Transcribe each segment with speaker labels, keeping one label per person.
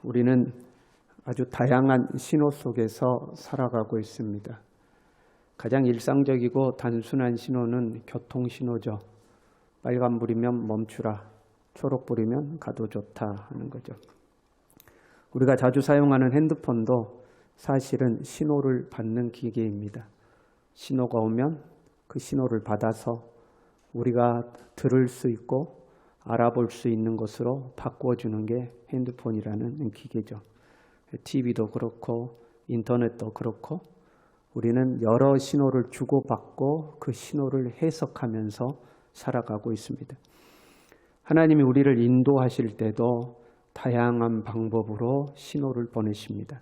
Speaker 1: 우리는 아주 다양한 신호 속에서 살아가고 있습니다. 가장 일상적이고 단순한 신호는 교통신호죠. 빨간불이면 멈추라, 초록불이면 가도 좋다 하는 거죠. 우리가 자주 사용하는 핸드폰도 사실은 신호를 받는 기계입니다. 신호가 오면 그 신호를 받아서 우리가 들을 수 있고 알아볼 수 있는 것으로 바꿔주는 게 핸드폰이라는 기계죠. TV도 그렇고 인터넷도 그렇고 우리는 여러 신호를 주고받고 그 신호를 해석하면서 살아가고 있습니다. 하나님이 우리를 인도하실 때도 다양한 방법으로 신호를 보내십니다.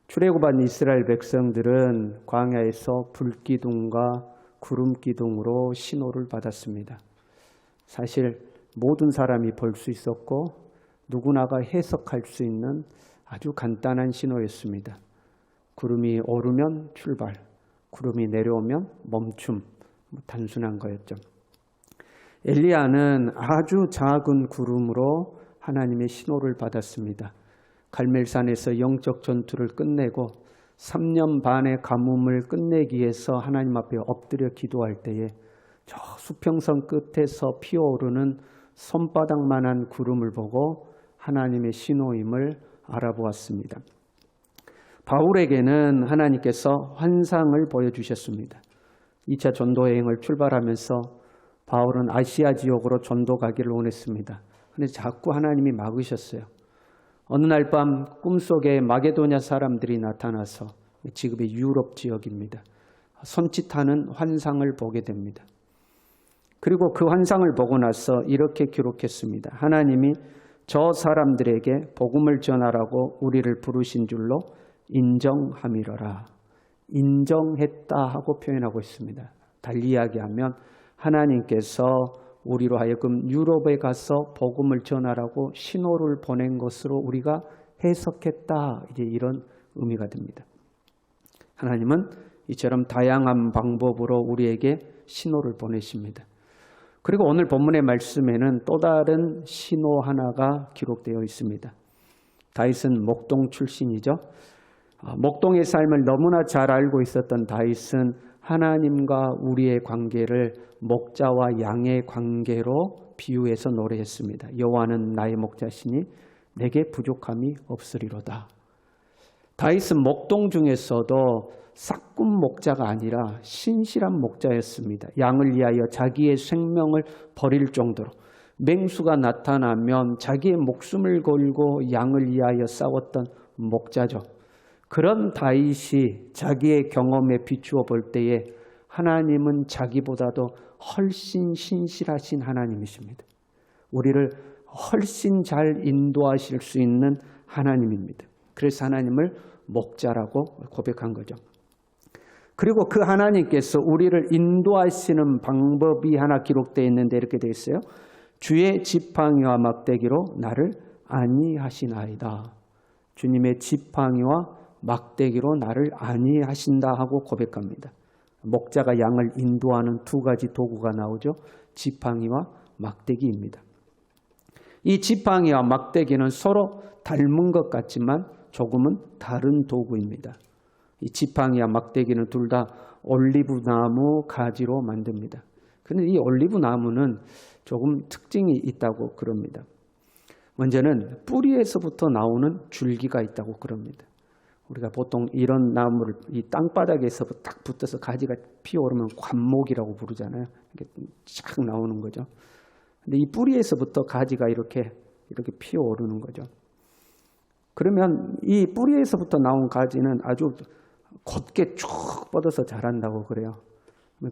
Speaker 1: 출애굽한 이스라엘 백성들은 광야에서 불기둥과 구름기둥으로 신호를 받았습니다. 사실 모든 사람이 볼 수 있었고 누구나가 해석할 수 있는 아주 간단한 신호였습니다. 구름이 오르면 출발, 구름이 내려오면 멈춤, 단순한 거였죠. 엘리야는 아주 작은 구름으로 하나님의 신호를 받았습니다. 갈멜산에서 영적 전투를 끝내고 3년 반의 가뭄을 끝내기 위해서 하나님 앞에 엎드려 기도할 때에 저 수평선 끝에서 피어오르는 손바닥만한 구름을 보고 하나님의 신호임을 알아보았습니다. 바울에게는 하나님께서 환상을 보여주셨습니다. 2차 전도여행을 출발하면서 바울은 아시아 지역으로 전도 가기를 원했습니다. 그런데 자꾸 하나님이 막으셨어요. 어느 날 밤 꿈속에 마게도냐 사람들이 나타나서 지금의 유럽 지역입니다. 손짓하는 환상을 보게 됩니다. 그리고 그 환상을 보고 나서 이렇게 기록했습니다. 하나님이 저 사람들에게 복음을 전하라고 우리를 부르신 줄로 인정함이러라. 인정했다 하고 표현하고 있습니다. 달리 이야기하면 하나님께서 우리로 하여금 유럽에 가서 복음을 전하라고 신호를 보낸 것으로 우리가 해석했다. 이제 이런 의미가 됩니다. 하나님은 이처럼 다양한 방법으로 우리에게 신호를 보내십니다. 그리고 오늘 본문의 말씀에는 또 다른 신호 하나가 기록되어 있습니다. 다윗은 목동 출신이죠. 목동의 삶을 너무나 잘 알고 있었던 다윗은 하나님과 우리의 관계를 목자와 양의 관계로 비유해서 노래했습니다. 여호와는 나의 목자시니 내게 부족함이 없으리로다. 다윗은 목동 중에서도 싹군 목자가 아니라 신실한 목자였습니다. 양을 위하여 자기의 생명을 버릴 정도로 맹수가 나타나면 자기의 목숨을 걸고 양을 위하여 싸웠던 목자죠. 그런 다윗이 자기의 경험에 비추어 볼 때에 하나님은 자기보다도 훨씬 신실하신 하나님이십니다. 우리를 훨씬 잘 인도하실 수 있는 하나님입니다. 그래서 하나님을 목자라고 고백한 거죠. 그리고 그 하나님께서 우리를 인도하시는 방법이 하나 기록되어 있는데 이렇게 되어 있어요. 주의 지팡이와 막대기로 나를 안위하시나이다. 주님의 지팡이와 막대기로 나를 안위하신다 하고 고백합니다. 목자가 양을 인도하는 두 가지 도구가 나오죠. 지팡이와 막대기입니다. 이 지팡이와 막대기는 서로 닮은 것 같지만 조금은 다른 도구입니다. 이 지팡이와 막대기는 둘 다 올리브 나무 가지로 만듭니다. 그런데 이 올리브 나무는 조금 특징이 있다고 그럽니다. 먼저는 뿌리에서부터 나오는 줄기가 있다고 그럽니다. 우리가 보통 이런 나무를 이 땅바닥에서 딱 붙어서 가지가 피어오르면 관목이라고 부르잖아요. 이렇게 쫙 나오는 거죠. 근데 이 뿌리에서부터 가지가 이렇게 피어오르는 거죠. 그러면 이 뿌리에서부터 나온 가지는 아주 곧게 쭉 뻗어서 자란다고 그래요.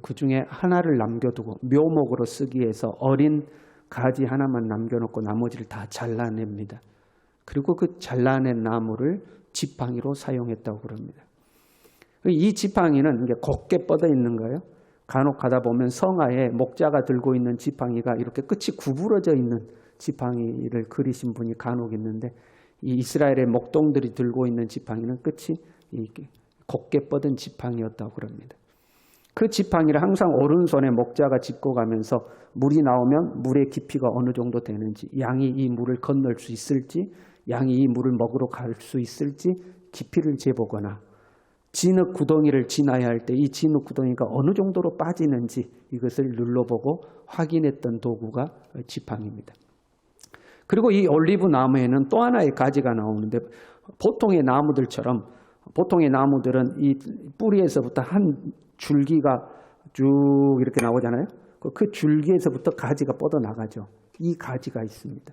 Speaker 1: 그 중에 하나를 남겨두고 묘목으로 쓰기 위해서 어린 가지 하나만 남겨놓고 나머지를 다 잘라냅니다. 그리고 그 잘라낸 나무를 지팡이로 사용했다고 그럽니다. 이 지팡이는 이게 곧게 뻗어 있는 거예요. 간혹 가다 보면 성화에 목자가 들고 있는 지팡이가 이렇게 끝이 구부러져 있는 지팡이를 그리신 분이 간혹 있는데 이 이스라엘의 목동들이 들고 있는 지팡이는 끝이 이렇게 곧게 뻗은 지팡이였다고 그럽니다. 그 지팡이를 항상 오른손에 목자가 짚고 가면서 물이 나오면 물의 깊이가 어느 정도 되는지, 양이 이 물을 건널 수 있을지 양이 이 물을 먹으러 갈 수 있을지 깊이를 재보거나 진흙 구덩이를 지나야 할 때 이 진흙 구덩이가 어느 정도로 빠지는지 이것을 눌러보고 확인했던 도구가 지팡이입니다. 그리고 이 올리브 나무에는 또 하나의 가지가 나오는데 보통의 나무들처럼 보통의 나무들은 이 뿌리에서부터 한 줄기가 쭉 이렇게 나오잖아요. 그 줄기에서부터 가지가 뻗어나가죠. 이 가지가 있습니다.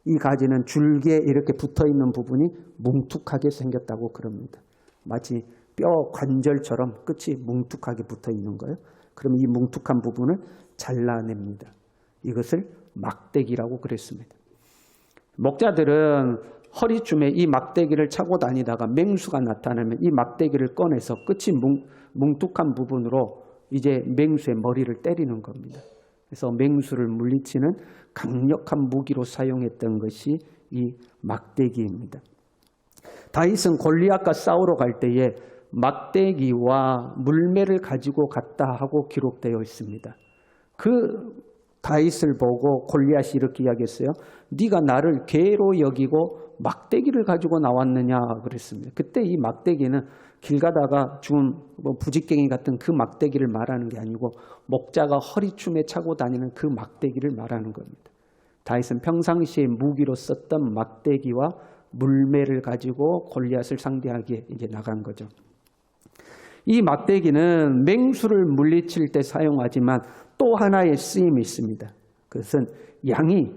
Speaker 1: 이 가지는 줄기에 이렇게 붙어있는 부분이 뭉툭하게 생겼다고 그럽니다. 마치 뼈 관절처럼 끝이 뭉툭하게 붙어있는 거예요. 그럼 이 뭉툭한 부분을 잘라냅니다. 이것을 막대기라고 그랬습니다. 목자들은 허리춤에 이 막대기를 차고 다니다가 맹수가 나타나면 이 막대기를 꺼내서 끝이 뭉툭한 부분으로 이제 맹수의 머리를 때리는 겁니다. 그래서 맹수를 물리치는 강력한 무기로 사용했던 것이 이 막대기입니다. 다윗은 골리앗과 싸우러 갈 때에 막대기와 물매를 가지고 갔다 하고 기록되어 있습니다. 그 다윗을 보고 골리앗이 이렇게 이야기했어요. 네가 나를 개로 여기고 막대기를 가지고 나왔느냐 그랬습니다. 그때 이 막대기는 길 가다가 죽은 부직갱이 같은 그 막대기를 말하는 게 아니고 목자가 허리춤에 차고 다니는 그 막대기를 말하는 겁니다. 다윗은 평상시에 무기로 썼던 막대기와 물매를 가지고 골리앗을 상대하기에 이제 나간 거죠. 이 막대기는 맹수를 물리칠 때 사용하지만 또 하나의 쓰임이 있습니다. 그것은 양이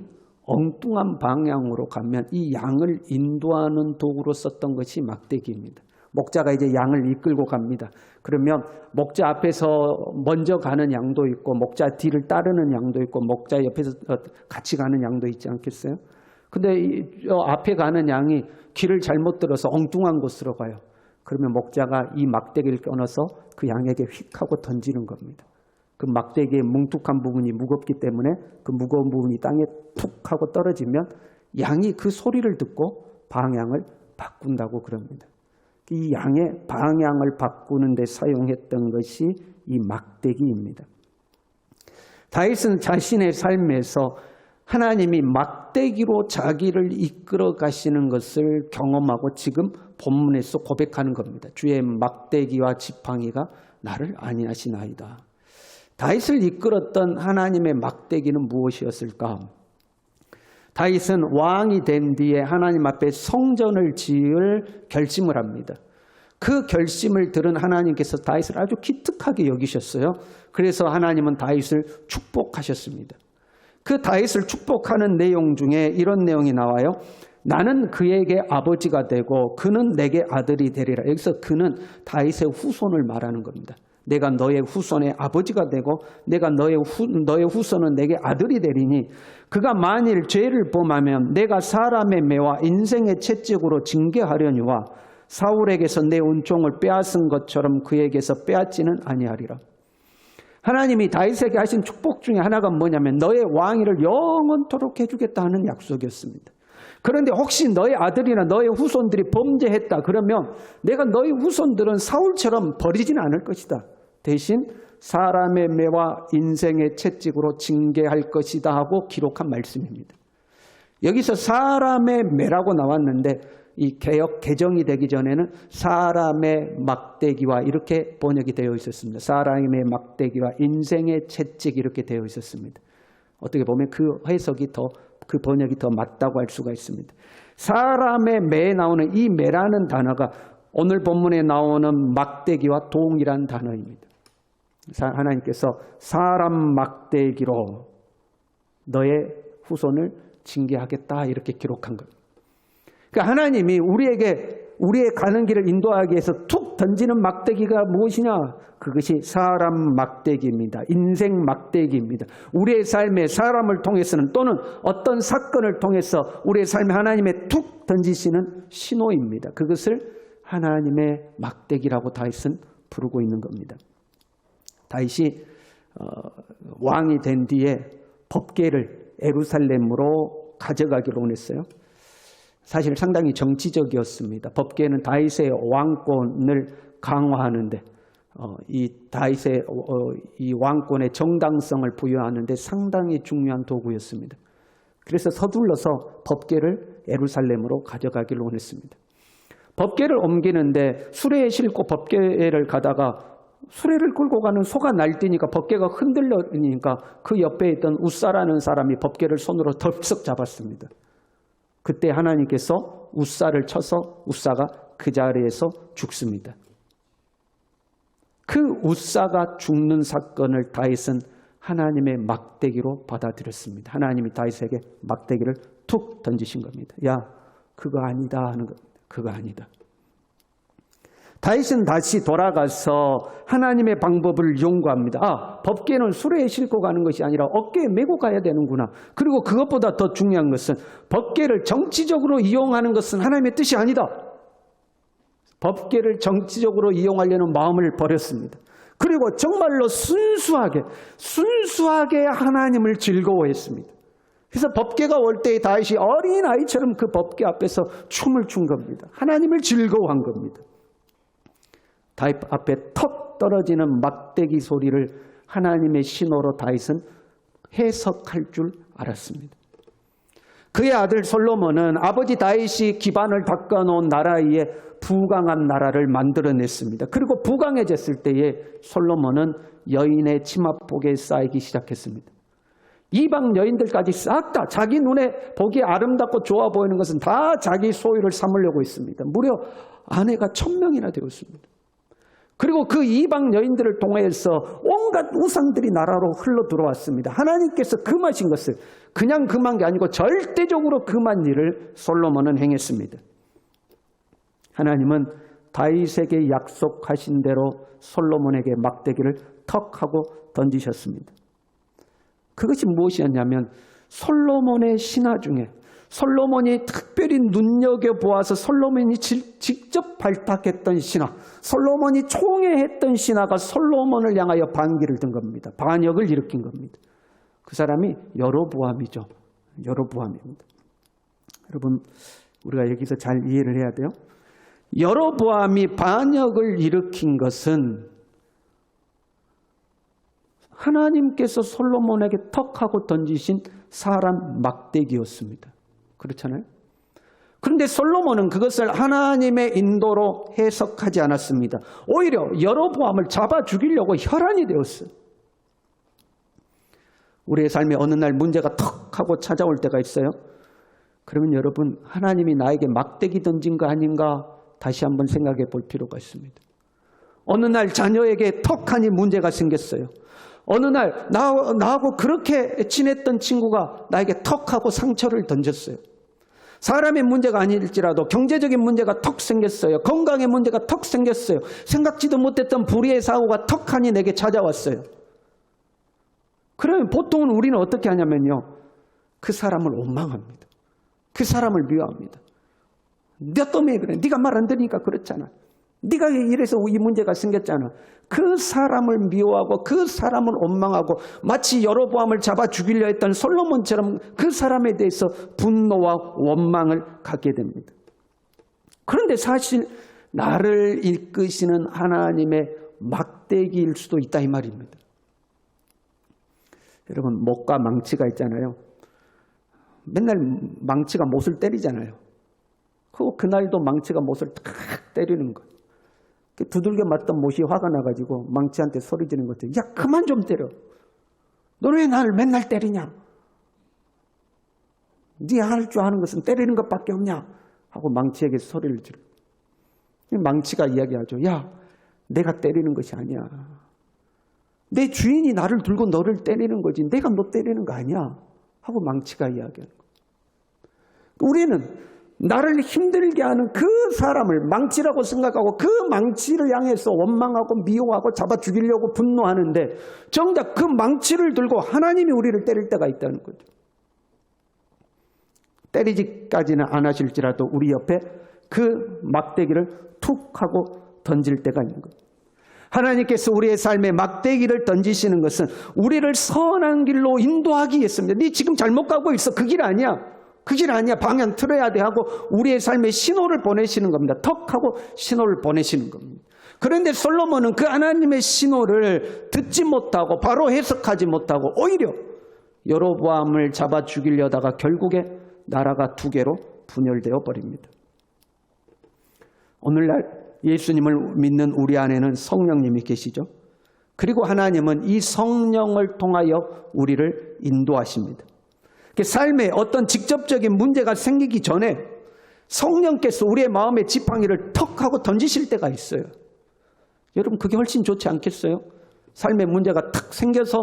Speaker 1: 엉뚱한 방향으로 가면 이 양을 인도하는 도구로 썼던 것이 막대기입니다. 목자가 이제 양을 이끌고 갑니다. 그러면 목자 앞에서 먼저 가는 양도 있고 목자 뒤를 따르는 양도 있고 목자 옆에서 같이 가는 양도 있지 않겠어요? 근데 앞에 가는 양이 길을 잘못 들어서 엉뚱한 곳으로 가요. 그러면 목자가 이 막대기를 끊어서 그 양에게 휙 하고 던지는 겁니다. 그 막대기의 뭉툭한 부분이 무겁기 때문에 그 무거운 부분이 땅에 툭 하고 떨어지면 양이 그 소리를 듣고 방향을 바꾼다고 그럽니다. 이 양의 방향을 바꾸는 데 사용했던 것이 이 막대기입니다. 다윗은 자신의 삶에서 하나님이 막대기로 자기를 이끌어 가시는 것을 경험하고 지금 본문에서 고백하는 겁니다. 주의 막대기와 지팡이가 나를 안위하시나이다. 다윗을 이끌었던 하나님의 막대기는 무엇이었을까? 다윗은 왕이 된 뒤에 하나님 앞에 성전을 지을 결심을 합니다. 그 결심을 들은 하나님께서 다윗을 아주 기특하게 여기셨어요. 그래서 하나님은 다윗을 축복하셨습니다. 그 다윗을 축복하는 내용 중에 이런 내용이 나와요. 나는 그에게 아버지가 되고 그는 내게 아들이 되리라. 여기서 그는 다윗의 후손을 말하는 겁니다. 내가 너의 후손의 아버지가 되고 내가 너의 후손은 내게 아들이 되리니 그가 만일 죄를 범하면 내가 사람의 매와 인생의 채찍으로 징계하려니와 사울에게서 내 은총을 빼앗은 것처럼 그에게서 빼앗지는 아니하리라. 하나님이 다윗에게 하신 축복 중에 하나가 뭐냐면 너의 왕위를 영원토록 해주겠다 하는 약속이었습니다. 그런데 혹시 너의 아들이나 너의 후손들이 범죄했다 그러면 내가 너의 후손들은 사울처럼 버리지는 않을 것이다. 대신 사람의 매와 인생의 채찍으로 징계할 것이다 하고 기록한 말씀입니다. 여기서 사람의 매라고 나왔는데 이 개정이 되기 전에는 사람의 막대기와 이렇게 번역이 되어 있었습니다. 사람의 막대기와 인생의 채찍 이렇게 되어 있었습니다. 어떻게 보면 그 해석이 그 번역이 더 맞다고 할 수가 있습니다. 사람의 매에 나오는 이 매라는 단어가 오늘 본문에 나오는 막대기와 동일한 단어입니다. 하나님께서 사람 막대기로 너의 후손을 징계하겠다 이렇게 기록한 겁니다. 그러니까 하나님이 우리의 가는 길을 인도하기 위해서 툭 던지는 막대기가 무엇이냐? 그것이 사람 막대기입니다. 인생 막대기입니다. 우리의 삶에 사람을 통해서는 또는 어떤 사건을 통해서 우리의 삶에 하나님의 툭 던지시는 신호입니다. 그것을 하나님의 막대기라고 다윗은 부르고 있는 겁니다. 다윗이 왕이 된 뒤에 법궤를 예루살렘으로 가져가기로 원했어요. 사실 상당히 정치적이었습니다. 법궤는 다윗의 왕권을 강화하는데 이 다윗의 이 왕권의 정당성을 부여하는데 상당히 중요한 도구였습니다. 그래서 서둘러서 법궤를 예루살렘으로 가져가기를 원했습니다. 법궤를 옮기는데 수레에 싣고 법궤를 가다가 수레를 끌고 가는 소가 날뛰니까 법궤가 흔들리니까 그 옆에 있던 웃사라는 사람이 법궤를 손으로 덥석 잡았습니다. 그때 하나님께서 웃사를 쳐서 웃사가 그 자리에서 죽습니다. 그 웃사가 죽는 사건을 다윗은 하나님의 막대기로 받아들였습니다. 하나님이 다윗에게 막대기를 툭 던지신 겁니다. 야, 그거 아니다 하는 겁니다. 그거 아니다. 다윗은 다시 돌아가서 하나님의 방법을 연구합니다. 법궤는 수레에 싣고 가는 것이 아니라 어깨에 메고 가야 되는구나. 그리고 그것보다 더 중요한 것은 법궤를 정치적으로 이용하는 것은 하나님의 뜻이 아니다. 법궤를 정치적으로 이용하려는 마음을 버렸습니다. 그리고 정말로 순수하게 하나님을 즐거워했습니다. 그래서 법궤가 올 때 다윗이 어린아이처럼 그 법궤 앞에서 춤을 춘 겁니다. 하나님을 즐거워한 겁니다. 다윗 앞에 턱 떨어지는 막대기 소리를 하나님의 신호로 다윗은 해석할 줄 알았습니다. 그의 아들 솔로몬은 아버지 다윗이 기반을 닦아놓은 나라 위에 부강한 나라를 만들어냈습니다. 그리고 부강해졌을 때에 솔로몬은 여인의 치마폭에 쌓이기 시작했습니다. 이방 여인들까지 싹 다 자기 눈에 보기 아름답고 좋아 보이는 것은 다 자기 소유를 삼으려고 했습니다. 무려 아내가 1000명이나 되었습니다. 그리고 그 이방 여인들을 통해서 온갖 우상들이 나라로 흘러 들어왔습니다. 하나님께서 금하신 것을 그냥 금한 게 아니고 절대적으로 금한 일을 솔로몬은 행했습니다. 하나님은 다윗에게 약속하신 대로 솔로몬에게 막대기를 턱 하고 던지셨습니다. 그것이 무엇이었냐면 솔로몬의 신화 중에 솔로몬이 특별히 눈여겨보아서 솔로몬이 직접 발탁했던 신화, 솔로몬이 총애했던 신화가 솔로몬을 향하여 반기를 든 겁니다. 반역을 일으킨 겁니다. 그 사람이 여로보암이죠. 여로보암입니다. 여러분, 우리가 여기서 잘 이해를 해야 돼요. 여로보암이 반역을 일으킨 것은 하나님께서 솔로몬에게 턱하고 던지신 사람 막대기였습니다. 그렇잖아요. 그런데 솔로몬은 그것을 하나님의 인도로 해석하지 않았습니다. 오히려 여로보암을 잡아 죽이려고 혈안이 되었어요. 우리의 삶에 어느 날 문제가 턱 하고 찾아올 때가 있어요. 그러면 여러분, 하나님이 나에게 막대기 던진 거 아닌가 다시 한번 생각해 볼 필요가 있습니다. 어느 날 자녀에게 턱하니 문제가 생겼어요. 어느 날 나하고 그렇게 친했던 친구가 나에게 턱하고 상처를 던졌어요. 사람의 문제가 아닐지라도 경제적인 문제가 턱 생겼어요. 건강의 문제가 턱 생겼어요. 생각지도 못했던 불의의 사고가 턱하니 내게 찾아왔어요. 그러면 보통은 우리는 어떻게 하냐면요, 그 사람을 원망합니다. 그 사람을 미워합니다. 너 때문에 그래. 네가 말 안 들으니까 그렇잖아. 네가 이래서 이 문제가 생겼잖아. 그 사람을 미워하고 그 사람을 원망하고 마치 여로보암을 잡아 죽이려 했던 솔로몬처럼 그 사람에 대해서 분노와 원망을 갖게 됩니다. 그런데 사실 나를 이끄시는 하나님의 막대기일 수도 있다 이 말입니다. 여러분, 못과 망치가 있잖아요. 맨날 망치가 못을 때리잖아요. 그날도 망치가 못을 탁 때리는 거. 두들겨 맞던 못이 화가 나가지고 망치한테 소리 지르는 거죠. 야, 그만 좀 때려. 너는 왜 나를 맨날 때리냐? 네가 할 줄 아는 것은 때리는 것밖에 없냐? 하고 망치에게 소리를 지르. 망치가 이야기하죠. 야, 내가 때리는 것이 아니야. 내 주인이 나를 들고 너를 때리는 거지. 내가 너 때리는 거 아니야. 하고 망치가 이야기하는 거예요. 우리는 나를 힘들게 하는 그 사람을 망치라고 생각하고 그 망치를 향해서 원망하고 미워하고 잡아 죽이려고 분노하는데 정작 그 망치를 들고 하나님이 우리를 때릴 때가 있다는 거죠. 때리지까지는 안 하실지라도 우리 옆에 그 막대기를 툭 하고 던질 때가 있는 거예요. 하나님께서 우리의 삶에 막대기를 던지시는 것은 우리를 선한 길로 인도하기 위해서입니다. 네 지금 잘못 가고 있어. 그 길 아니야. 그 길 아니야. 방향 틀어야 돼 하고 우리의 삶에 신호를 보내시는 겁니다. 턱하고 신호를 보내시는 겁니다. 그런데 솔로몬은 그 하나님의 신호를 듣지 못하고 바로 해석하지 못하고 오히려 여로보암을 잡아 죽이려다가 결국에 나라가 두 개로 분열되어 버립니다. 오늘날 예수님을 믿는 우리 안에는 성령님이 계시죠. 그리고 하나님은 이 성령을 통하여 우리를 인도하십니다. 삶에 어떤 직접적인 문제가 생기기 전에 성령께서 우리의 마음의 지팡이를 턱 하고 던지실 때가 있어요. 여러분 그게 훨씬 좋지 않겠어요? 삶의 문제가 탁 생겨서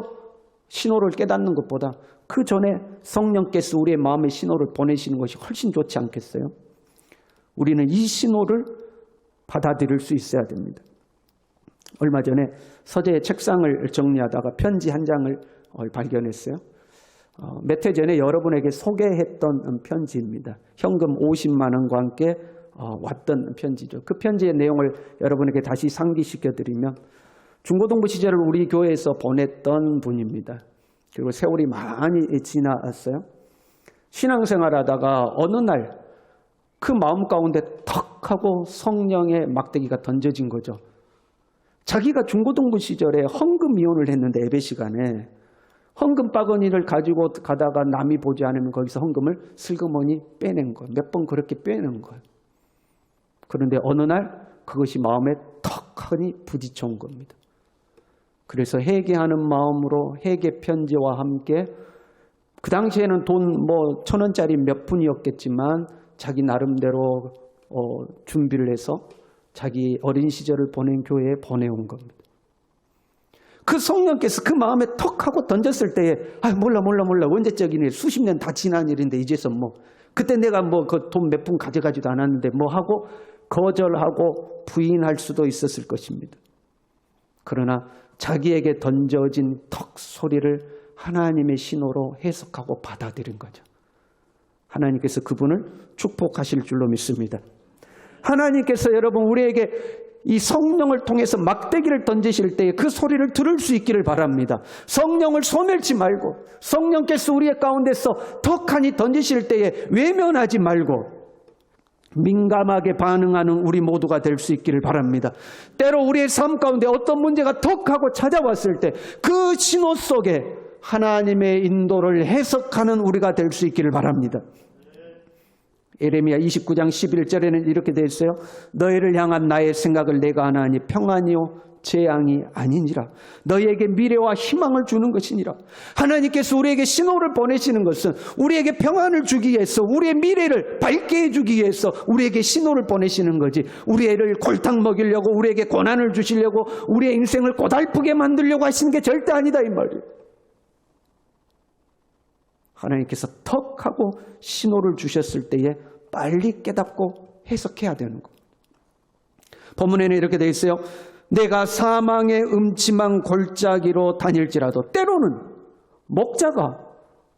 Speaker 1: 신호를 깨닫는 것보다 그 전에 성령께서 우리의 마음의 신호를 보내시는 것이 훨씬 좋지 않겠어요? 우리는 이 신호를 받아들일 수 있어야 됩니다. 얼마 전에 서재의 책상을 정리하다가 편지 한 장을 발견했어요. 몇 해 전에 여러분에게 소개했던 편지입니다. 현금 50만 원과 함께 왔던 편지죠. 그 편지의 내용을 여러분에게 다시 상기시켜드리면 중고등부 시절을 우리 교회에서 보냈던 분입니다. 그리고 세월이 많이 지났어요. 신앙생활하다가 어느 날 그 마음 가운데 턱 하고 성령의 막대기가 던져진 거죠. 자기가 중고등부 시절에 헌금 이혼을 했는데 예배 시간에 헌금 바구니를 가지고 가다가 남이 보지 않으면 거기서 헌금을 슬그머니 빼낸 거예요. 몇 번 그렇게 빼낸 거예요. 그런데 어느 날 그것이 마음에 턱하니 부딪혀 온 겁니다. 그래서 회개하는 마음으로 회개 편지와 함께 그 당시에는 돈 1,000원짜리 몇 푼이었겠지만 자기 나름대로 준비를 해서 자기 어린 시절을 보낸 교회에 보내온 겁니다. 그 성령께서 그 마음에 턱 하고 던졌을 때에 몰라 언제적이니 수십 년 다 지난 일인데 이제서 그때 내가 그 돈 몇 푼 가져가지도 않았는데 하고 거절하고 부인할 수도 있었을 것입니다. 그러나 자기에게 던져진 턱 소리를 하나님의 신호로 해석하고 받아들인 거죠. 하나님께서 그분을 축복하실 줄로 믿습니다. 하나님께서 여러분 우리에게 이 성령을 통해서 막대기를 던지실 때에 그 소리를 들을 수 있기를 바랍니다. 성령을 소멸치 말고 성령께서 우리의 가운데서 턱하니 던지실 때에 외면하지 말고 민감하게 반응하는 우리 모두가 될 수 있기를 바랍니다. 때로 우리의 삶 가운데 어떤 문제가 턱하고 찾아왔을 때 그 신호 속에 하나님의 인도를 해석하는 우리가 될 수 있기를 바랍니다. 예레미야 29장 11절에는 이렇게 되어 있어요. 너희를 향한 나의 생각을 내가 아나니 평안이요 재앙이 아니니라. 너희에게 미래와 희망을 주는 것이니라. 하나님께서 우리에게 신호를 보내시는 것은 우리에게 평안을 주기 위해서 우리의 미래를 밝게 해주기 위해서 우리에게 신호를 보내시는 거지, 우리 애를 골탕 먹이려고 우리에게 고난을 주시려고 우리의 인생을 고달프게 만들려고 하시는 게 절대 아니다 이 말이에요. 하나님께서 턱 하고 신호를 주셨을 때에 빨리 깨닫고 해석해야 되는 것. 본문에는 이렇게 되어 있어요. 내가 사망의 음침한 골짜기로 다닐지라도. 때로는 목자가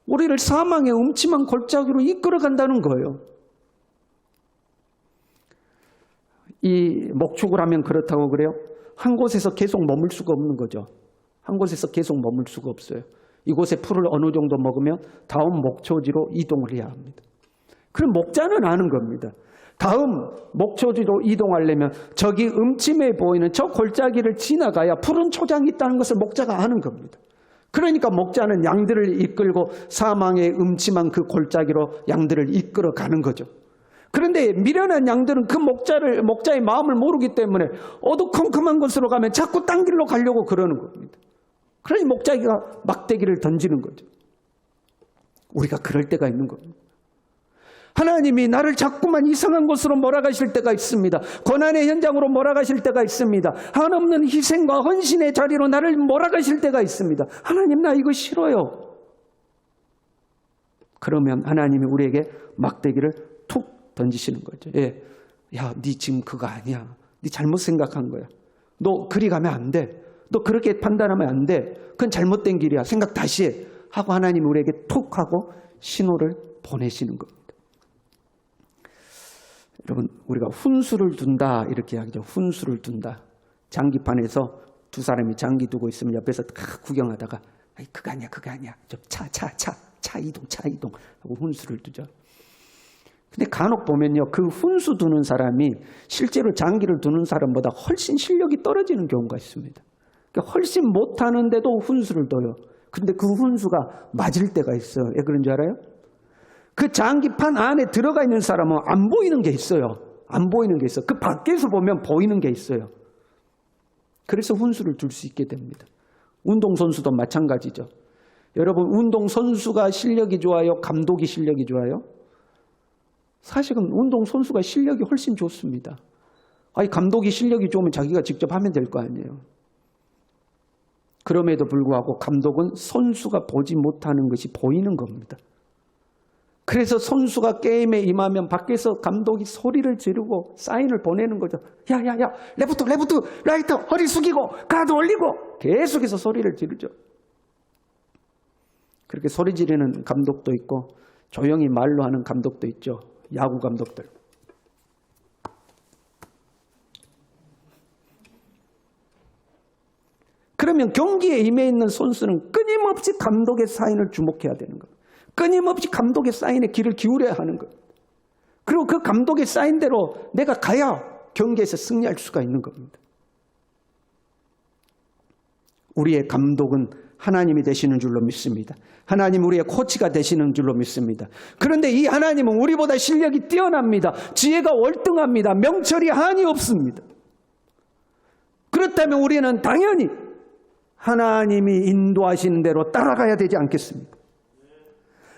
Speaker 1: 우리를 사망의 음침한 골짜기로 이끌어간다는 거예요. 이 목축을 하면 그렇다고 그래요. 한 곳에서 계속 머물 수가 없는 거죠. 한 곳에서 계속 머물 수가 없어요. 이곳에 풀을 어느 정도 먹으면 다음 목초지로 이동을 해야 합니다. 그럼 목자는 아는 겁니다. 다음 목초지로 이동하려면 저기 음침해 보이는 저 골짜기를 지나가야 푸른 초장이 있다는 것을 목자가 아는 겁니다. 그러니까 목자는 양들을 이끌고 사망의 음침한 그 골짜기로 양들을 이끌어 가는 거죠. 그런데 미련한 양들은 그 목자의 마음을 모르기 때문에 어두컴컴한 곳으로 가면 자꾸 딴 길로 가려고 그러는 겁니다. 그러니 목자기가 막대기를 던지는 거죠. 우리가 그럴 때가 있는 겁니다. 하나님이 나를 자꾸만 이상한 곳으로 몰아가실 때가 있습니다. 고난의 현장으로 몰아가실 때가 있습니다. 한없는 희생과 헌신의 자리로 나를 몰아가실 때가 있습니다. 하나님 나 이거 싫어요. 그러면 하나님이 우리에게 막대기를 툭 던지시는 거죠. 예. 야, 네 지금 그거 아니야. 네 잘못 생각한 거야. 너 그리 가면 안 돼. 너 그렇게 판단하면 안 돼. 그건 잘못된 길이야. 생각 다시 해. 하고 하나님이 우리에게 툭 하고 신호를 보내시는 겁니다. 여러분, 우리가 훈수를 둔다 이렇게 이야기하죠. 훈수를 둔다. 장기판에서 두 사람이 장기 두고 있으면 옆에서 구경하다가 그거 아니야. 좀 차 이동 하고 훈수를 두죠. 근데 간혹 보면요, 그 훈수 두는 사람이 실제로 장기를 두는 사람보다 훨씬 실력이 떨어지는 경우가 있습니다. 그러니까 훨씬 못하는데도 훈수를 둬요. 근데 그 훈수가 맞을 때가 있어요. 왜 그런 줄 알아요? 그 장기판 안에 들어가 있는 사람은 안 보이는 게 있어요. 안 보이는 게 있어. 그 밖에서 보면 보이는 게 있어요. 그래서 훈수를 둘 수 있게 됩니다. 운동선수도 마찬가지죠. 여러분, 운동선수가 실력이 좋아요? 감독이 실력이 좋아요? 사실은 운동선수가 실력이 훨씬 좋습니다. 아니, 감독이 실력이 좋으면 자기가 직접 하면 될 거 아니에요. 그럼에도 불구하고 감독은 선수가 보지 못하는 것이 보이는 겁니다. 그래서 선수가 게임에 임하면 밖에서 감독이 소리를 지르고 사인을 보내는 거죠. 야야야, 레프트 라이트, 허리 숙이고 가드 올리고 계속해서 소리를 지르죠. 그렇게 소리 지르는 감독도 있고 조용히 말로 하는 감독도 있죠. 야구 감독들. 그러면 경기에 임해 있는 선수는 끊임없이 감독의 사인을 주목해야 되는 겁니다. 끊임없이 감독의 사인에 귀를 기울여야 하는 거예요. 그리고 그 감독의 사인대로 내가 가야 경기에서 승리할 수가 있는 겁니다. 우리의 감독은 하나님이 되시는 줄로 믿습니다. 하나님 우리의 코치가 되시는 줄로 믿습니다. 그런데 이 하나님은 우리보다 실력이 뛰어납니다. 지혜가 월등합니다. 명철이 한이 없습니다. 그렇다면 우리는 당연히 하나님이 인도하시는 대로 따라가야 되지 않겠습니까?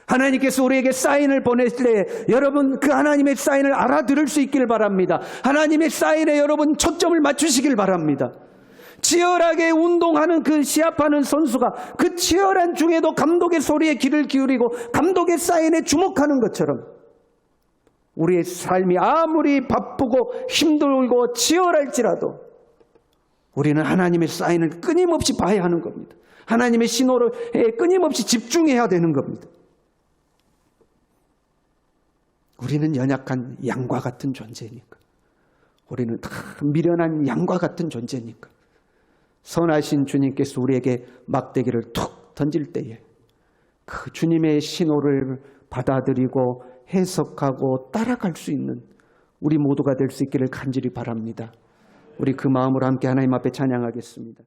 Speaker 1: 하나님께서 우리에게 사인을 보낼 때 여러분 그 하나님의 사인을 알아들을 수 있기를 바랍니다. 하나님의 사인에 여러분 초점을 맞추시길 바랍니다. 치열하게 운동하는 그 시합하는 선수가 그 치열한 중에도 감독의 소리에 귀를 기울이고 감독의 사인에 주목하는 것처럼 우리의 삶이 아무리 바쁘고 힘들고 치열할지라도 우리는 하나님의 사인을 끊임없이 봐야 하는 겁니다. 하나님의 신호를 끊임없이 집중해야 되는 겁니다. 우리는 연약한 양과 같은 존재니까. 우리는 다 미련한 양과 같은 존재니까. 선하신 주님께서 우리에게 막대기를 툭 던질 때에 그 주님의 신호를 받아들이고 해석하고 따라갈 수 있는 우리 모두가 될 수 있기를 간절히 바랍니다. 우리 그 마음으로 함께 하나님 앞에 찬양하겠습니다.